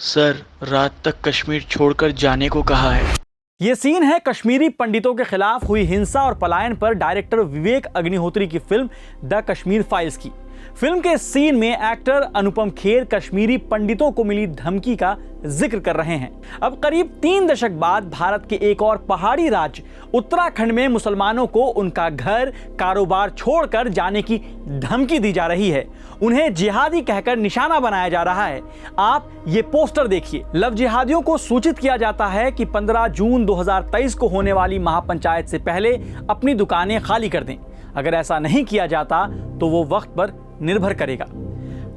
Sir, रात तक कश्मीर छोड़कर जाने को कहा है। ये सीन है कश्मीरी पंडितों के खिलाफ हुई हिंसा और पलायन पर डायरेक्टर विवेक अग्निहोत्री की फिल्म द कश्मीर फाइल्स की। फिल्म के सीन में एक्टर अनुपम खेर कश्मीरी पंडितों को मिली धमकी का जिक्र कर रहे हैं। अब करीब 3 दशक बाद भारत के एक और पहाड़ी राज्य उत्तराखंड में मुसलमानों को उनका घर कारोबार छोड़कर जाने की धमकी दी जा रही है। उन्हें जिहादी कहकर निशाना बनाया जा रहा है। आप ये पोस्टर देखिए। लव जिहादियों को सूचित किया जाता है कि 15 जून 2023 को होने वाली महापंचायत से पहले अपनी दुकानें खाली कर दें। अगर ऐसा नहीं किया जाता तो वो वक्त पर निर्भर करेगा।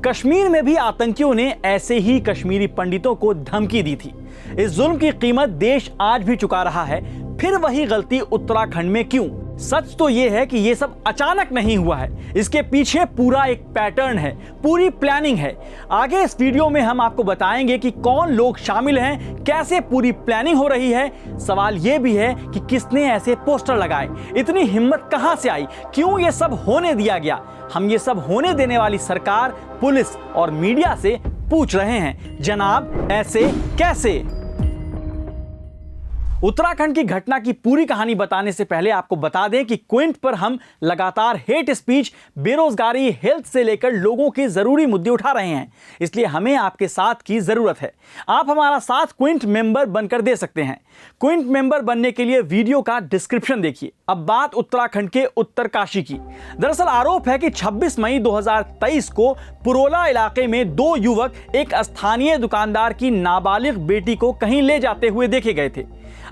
कश्मीर में भी आतंकियों ने ऐसे ही कश्मीरी पंडितों को धमकी दी थी। इस जुल्म की कीमत देश आज भी चुका रहा है। फिर वही गलती उत्तराखंड में क्यों? सच तो यह है कि यह सब अचानक नहीं हुआ है। इसके पीछे पूरा एक पैटर्न है, पूरी प्लानिंग है। आगे इस वीडियो में हम आपको बताएंगे कि कौन लोग शामिल हैं, कैसे पूरी प्लानिंग हो रही है। सवाल यह भी है कि किसने ऐसे पोस्टर लगाए, इतनी हिम्मत कहां से आई, क्यों ये सब होने दिया गया। हम ये सब होने देने वाली सरकार, पुलिस और मीडिया से पूछ रहे हैं, जनाब ऐसे कैसे? उत्तराखंड की घटना की पूरी कहानी बताने से पहले आपको बता दें कि क्विंट पर हम लगातार हेट स्पीच, बेरोजगारी, हेल्थ से लेकर लोगों के जरूरी मुद्दे उठा रहे हैं। इसलिए हमें आपके साथ की जरूरत है। आप हमारा साथ क्विंट मेंबर बनकर दे सकते हैं। क्विंट मेंबर बनने के लिए वीडियो का डिस्क्रिप्शन देखिए। अब बात उत्तराखंड के उत्तरकाशी की। दरअसल आरोप है कि 26 मई 2023 को पुरोला इलाके में 2 युवक एक स्थानीय दुकानदार की नाबालिग बेटी को कहीं ले जाते हुए देखे गए थे।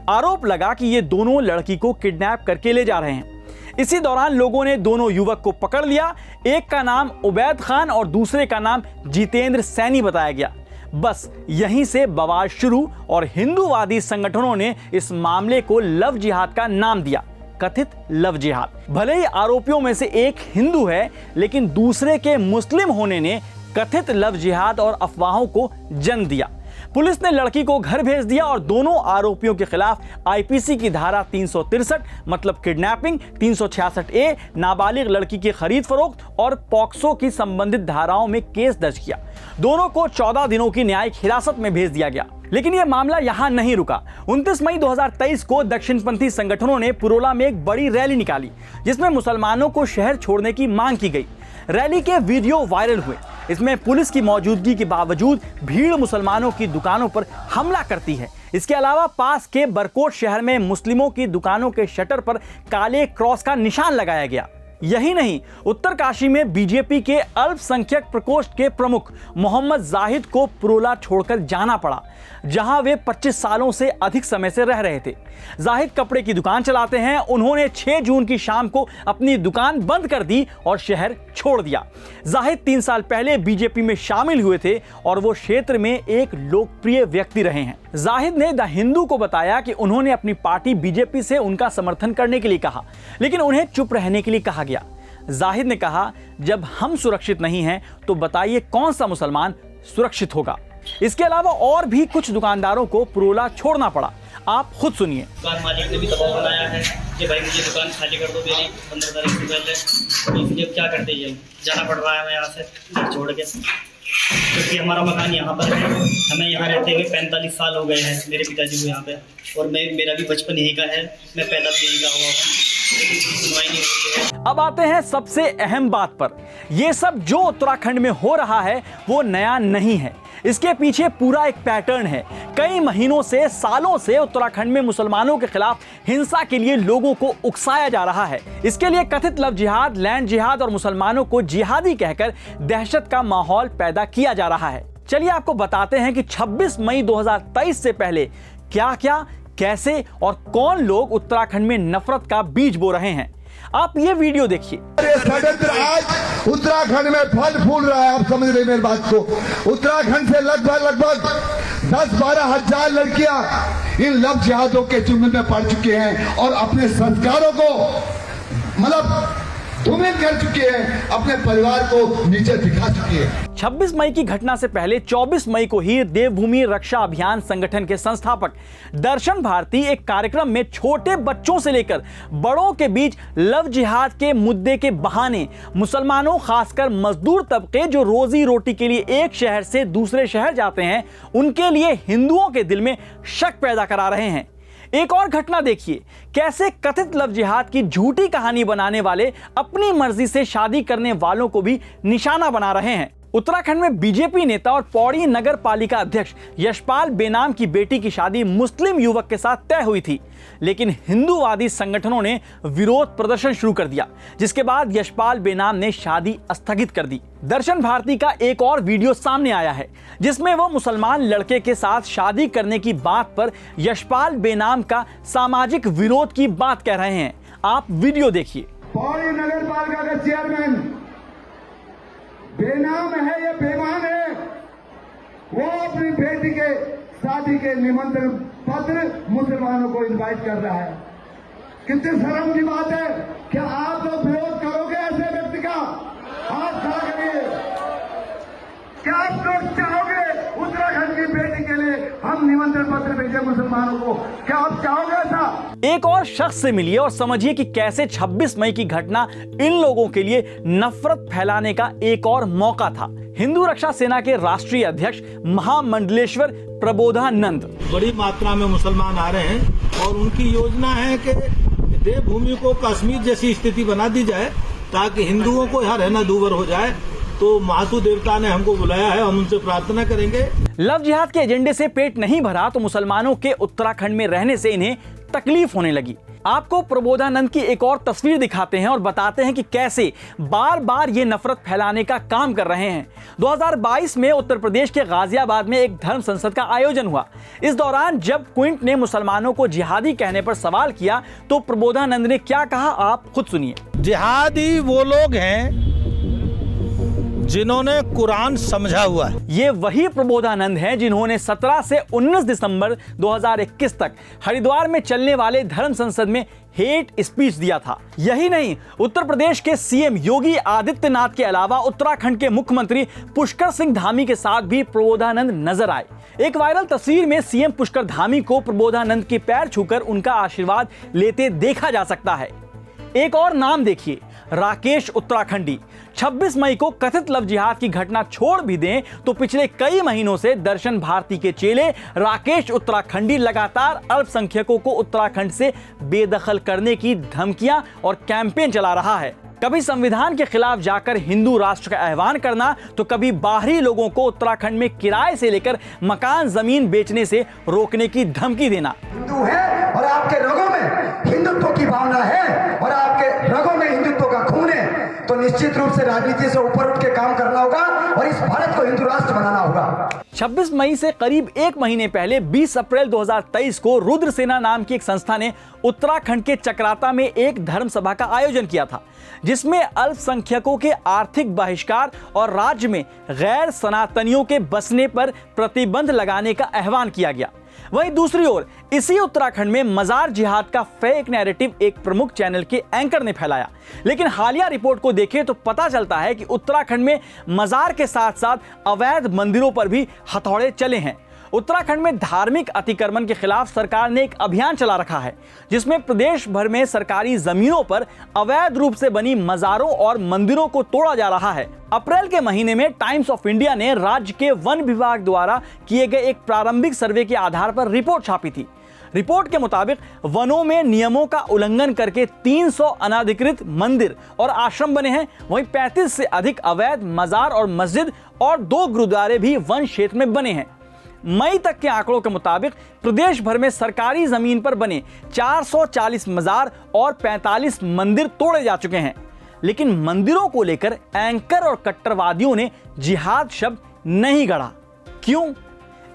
आरोप लगा कि ये दोनों लड़की को किडनैप करके ले जा रहे हैं। इसी दौरान लोगों ने दोनों युवक को पकड़ लिया। एक का नाम उबैद खान और दूसरे का नाम जितेंद्र सैनी बताया गया। बस यहीं से बवाल शुरू और हिंदूवादी संगठनों ने इस मामले को लव जिहाद का नाम दिया। कथित लव जिहाद। भले ही आरोपियों में से एक हिंदू है, लेकिन दूसरे के मुस्लिम होने ने कथित लव जिहाद और अफवाहों को जन्म दिया। पुलिस ने लड़की को घर भेज दिया और दोनों आरोपियों के खिलाफ आईपीसी की धारा 363 मतलब किडनैपिंग, 366A नाबालिग लड़की की खरीद फरोख्त और पॉक्सो की संबंधित धाराओं में केस दर्ज किया। दोनों को 14 दिनों की न्यायिक हिरासत में भेज दिया गया। लेकिन यह मामला यहां नहीं रुका। 29 मई 2023 को दक्षिणपंथी संगठनों ने पुरोला में एक बड़ी रैली निकाली, जिसमें मुसलमानों को शहर छोड़ने की मांग की गई। रैली के वीडियो वायरल हुए। इसमें पुलिस की मौजूदगी के बावजूद भीड़ मुसलमानों की दुकानों पर हमला करती है। इसके अलावा पास के बरकोट शहर में मुस्लिमों की दुकानों के शटर पर काले क्रॉस का निशान लगाया गया। यही नहीं, उत्तरकाशी में बीजेपी के अल्पसंख्यक प्रकोष्ठ के प्रमुख मोहम्मद जाहिद को पुरोला छोड़कर जाना पड़ा, जहां वे 25 सालों से अधिक समय से रह रहे थे। जाहिद कपड़े की दुकान चलाते हैं। उन्होंने 6 जून की शाम को अपनी दुकान बंद कर दी और शहर छोड़ दिया। जाहिद 3 साल पहले बीजेपी में शामिल हुए थे और वो क्षेत्र में एक लोकप्रिय व्यक्ति रहे हैं। जाहिद ने द हिंदू को बताया कि उन्होंने अपनी पार्टी बीजेपी से उनका समर्थन करने के लिए कहा, लेकिन उन्हें चुप रहने के लिए कहा गया। जाहिद ने कहा, जब हम सुरक्षित नहीं हैं तो बताइए कौन सा मुसलमान सुरक्षित होगा। इसके अलावा और भी कुछ दुकानदारों को पुरोला छोड़ना पड़ा। आप खुद सुनिए। दुकान मालिक ने भी दबाव बनाया है कि भाई मुझे दुकान खाली कर दो मेरी 15 तारीख से पहले। तो इसलिए क्या करते हैं, जाना पड़ रहा है हमें यहाँ से छोड़ के, क्योंकि हमारा मकान यहाँ पर है। हमें यहाँ रहते हुए 45 साल हो गए हैं, मेरे पिताजी को यहाँ पे, और मेरा भी बचपन यहीं का है, मैं पैदा भी यहीं का हुआ हूँ। सुनवाई नहीं हो रही है। अब आते हैं सबसे अहम बात पर। यह सब जो उत्तराखंड में हो रहा है वो नया नहीं है। इसके पीछे पूरा एक पैटर्न है। कई महीनों से, सालों से उत्तराखंड में मुसलमानों के खिलाफ हिंसा के लिए लोगों को उकसाया जा रहा है। इसके लिए कथित लव जिहाद, लैंड जिहाद और मुसलमानों को जिहादी कहकर दहशत का माहौल पैदा किया जा रहा है। चलिए आपको बताते हैं कि 26 मई 2023 से पहले क्या क्या, कैसे और कौन लोग उत्तराखंड में नफरत का बीज बो रहे हैं। आप ये वीडियो देखिए। षड्यंत्र आज उत्तराखंड में फल फूल रहा है। आप समझ रहे मेरी बात को? उत्तराखंड से लगभग 10-12 हजार लड़कियां इन लव जिहादों के चुंगल में पड़ चुके हैं और अपने संस्कारों को मतलब धूमिल कर चुके हैं, अपने परिवार को नीचे दिखा चुकी है। 26 मई की घटना से पहले 24 मई को ही देवभूमि रक्षा अभियान संगठन के संस्थापक दर्शन भारती एक कार्यक्रम में छोटे बच्चों से लेकर बड़ों के बीच लव जिहाद के मुद्दे के बहाने मुसलमानों, खासकर मजदूर तबके जो रोजी रोटी के लिए एक शहर से दूसरे शहर जाते हैं, उनके लिए हिंदुओं के दिल में शक पैदा करा रहे हैं। एक और घटना देखिए, कैसे कथित लव जिहाद की झूठी कहानी बनाने वाले अपनी मर्जी से शादी करने वालों को भी निशाना बना रहे हैं। उत्तराखंड में बीजेपी नेता और पौड़ी नगर पालिका अध्यक्ष यशपाल बेनाम की बेटी की शादी मुस्लिम युवक के साथ तय हुई थी, लेकिन हिंदूवादी संगठनों ने विरोध प्रदर्शन शुरू कर दिया, जिसके बाद यशपाल बेनाम ने शादी स्थगित कर दी। दर्शन भारती का एक और वीडियो सामने आया है, जिसमें वो मुसलमान लड़के के साथ शादी करने की बात पर यशपाल बेनाम का सामाजिक विरोध की बात कह रहे हैं। आप वीडियो देखिए। पौड़ी नगर पालिका का चेयरमैन बेनाम है या बेईमान है, वो अपनी बेटी के शादी के निमंत्रण पत्र मुसलमानों को इनवाइट कर रहा है। कितनी शर्म की बात है। क्या आप लोग विरोध करोगे ऐसे व्यक्ति का? हाथ खड़ा करिए। क्या आप लोग चाहोगे उत्तराखंड की बेटी के लिए हम निमंत्रण पत्र भेजे मुसलमानों को? क्या आप चाहोगे ऐसा? एक और शख्स से मिलिए और समझिए कि कैसे 26 मई की घटना इन लोगों के लिए नफरत फैलाने का एक और मौका था। हिंदू रक्षा सेना के राष्ट्रीय अध्यक्ष महामंडलेश्वर प्रबोधानंद। बड़ी मात्रा में मुसलमान आ रहे हैं और उनकी योजना है कि देवभूमि को कश्मीर जैसी स्थिति बना दी जाए ताकि हिंदुओं को यहाँ रहना दूभर हो जाए। तो महासू देवता ने हमको बुलाया है, हम उनसे प्रार्थना करेंगे। लव जिहाद के एजेंडे से पेट नहीं भरा तो मुसलमानों के उत्तराखंड में रहने से इन्हें तकलीफ होने लगी। आपको प्रबोधानंद की एक और तस्वीर दिखाते हैं और बताते हैं कि कैसे बार बार ये नफरत फैलाने का काम कर रहे हैं। 2022 में उत्तर प्रदेश के गाजियाबाद में एक धर्म संसद का आयोजन हुआ। इस दौरान जब क्विंट ने मुसलमानों को जिहादी कहने पर सवाल किया तो प्रबोधानंद ने क्या कहा, आप खुद सुनिए। जिहादी वो लोग हैं जिन्होंने कुरान समझा हुआ है। ये वही प्रबोधानंद हैं जिन्होंने 17 से 19 दिसंबर 2021 तक हरिद्वार में चलने वाले धर्म संसद में हेट स्पीच दिया था। यही नहीं, उत्तर प्रदेश के सीएम योगी आदित्यनाथ के अलावा उत्तराखंड के मुख्यमंत्री पुष्कर सिंह धामी के साथ भी प्रबोधानंद नजर आए। एक वायरल तस्वीर में सीएम पुष्कर धामी को प्रबोधानंद के पैर छूकर उनका आशीर्वाद लेते देखा जा सकता है। एक और नाम देखिए, राकेश उत्तराखंडी। 26 मई को कथित लव जिहाद की घटना छोड़ भी दें तो पिछले कई महीनों से दर्शन भारती के चेले राकेश उत्तराखंडी लगातार अल्पसंख्यकों को उत्तराखंड से बेदखल करने की धमकियां और कैंपेन चला रहा है। कभी संविधान के खिलाफ जाकर हिंदू राष्ट्र का आह्वान करना तो कभी बाहरी लोगों को उत्तराखंड में किराए से लेकर मकान जमीन बेचने से रोकने की धमकी देना। हिंदू है और आपके रगों में हिंदुत्व की भावना है और आपके रगों में हिंदुत्व का खून है, तो निश्चित रूप से राजनीति से ऊपर उठ के काम करना होगा और इस भारत को हिंदू राष्ट्र बनाना होगा। 26 मई से करीब एक महीने पहले 20 अप्रैल 2023 को रुद्र सेना नाम की एक संस्था ने उत्तराखंड के चक्राता में एक धर्म सभा का आयोजन किया था, जिसमें अल्पसंख्यकों के आर्थिक बहिष्कार और राज्य में गैर सनातनियों के बसने पर प्रतिबंध लगाने का आह्वान किया गया। वहीं दूसरी ओर इसी उत्तराखंड में मजार जिहाद का फेक नैरेटिव एक प्रमुख चैनल के एंकर ने फैलाया। लेकिन हालिया रिपोर्ट को देखें तो पता चलता है कि उत्तराखंड में मजार के साथ साथ अवैध मंदिरों पर भी हथौड़े चले हैं। उत्तराखंड में धार्मिक अतिक्रमण के खिलाफ सरकार ने एक अभियान चला रखा है, जिसमें प्रदेश भर में सरकारी जमीनों पर अवैध रूप से बनी मजारों और मंदिरों को तोड़ा जा रहा है। अप्रैल के महीने में टाइम्स ऑफ इंडिया ने राज्य के वन विभाग द्वारा किए गए एक प्रारंभिक सर्वे के आधार पर रिपोर्ट छापी थी। रिपोर्ट के मुताबिक वनों में नियमों का उल्लंघन करके 300 अनाधिकृत मंदिर और आश्रम बने हैं। वहीं 35 से अधिक अवैध मजार और मस्जिद और 2 गुरुद्वारे भी वन क्षेत्र में बने हैं। मई तक के आंकड़ों के मुताबिक प्रदेश भर में सरकारी जमीन पर बने 440 मजार और 45 मंदिर तोड़े जा चुके हैं। लेकिन मंदिरों को लेकर एंकर और कट्टरवादियों ने जिहाद शब्द नहीं गढ़ा। क्यों?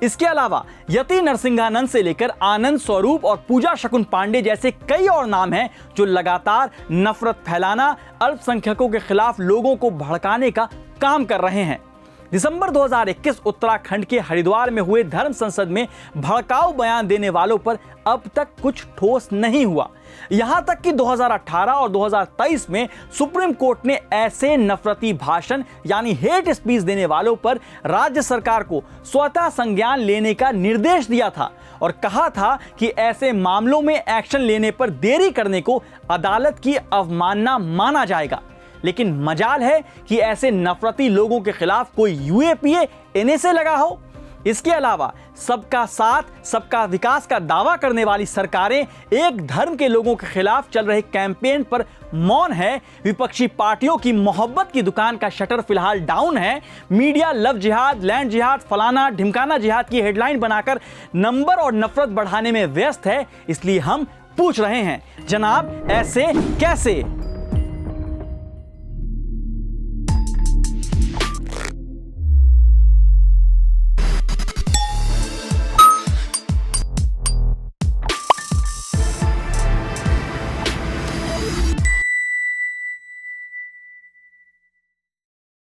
इसके अलावा यति नरसिंहानंद से लेकर आनंद स्वरूप और पूजा शकुन पांडे जैसे कई और नाम हैं जो लगातार नफरत फैलाना, अल्पसंख्यकों के खिलाफ लोगों को भड़काने का काम कर रहे हैं। दिसंबर 2021 उत्तराखंड के हरिद्वार में हुए धर्म संसद में भड़काऊ बयान देने वालों पर अब तक कुछ ठोस नहीं हुआ। यहां तक कि 2018 और 2023 में सुप्रीम कोर्ट ने ऐसे नफरती भाषण यानी हेट स्पीच देने वालों पर राज्य सरकार को स्वतः संज्ञान लेने का निर्देश दिया था और कहा था कि ऐसे मामलों में एक्शन लेने पर देरी करने को अदालत की अवमानना माना जाएगा। लेकिन मजाल है कि ऐसे नफरती लोगों के खिलाफ कोई यूएपीए एनएसए लगा हो। इसके अलावा सबका साथ सबका विकास का दावा करने वाली सरकारें एक धर्म के लोगों के खिलाफ चल रहे कैंपेन पर मौन है। विपक्षी पार्टियों की मोहब्बत की दुकान का शटर फिलहाल डाउन है। मीडिया लव जिहाद, लैंड जिहाद, फलाना ढिमकाना जिहाद की हेडलाइन बनाकर नंबर और नफरत बढ़ाने में व्यस्त है। इसलिए हम पूछ रहे हैं, जनाब ऐसे कैसे?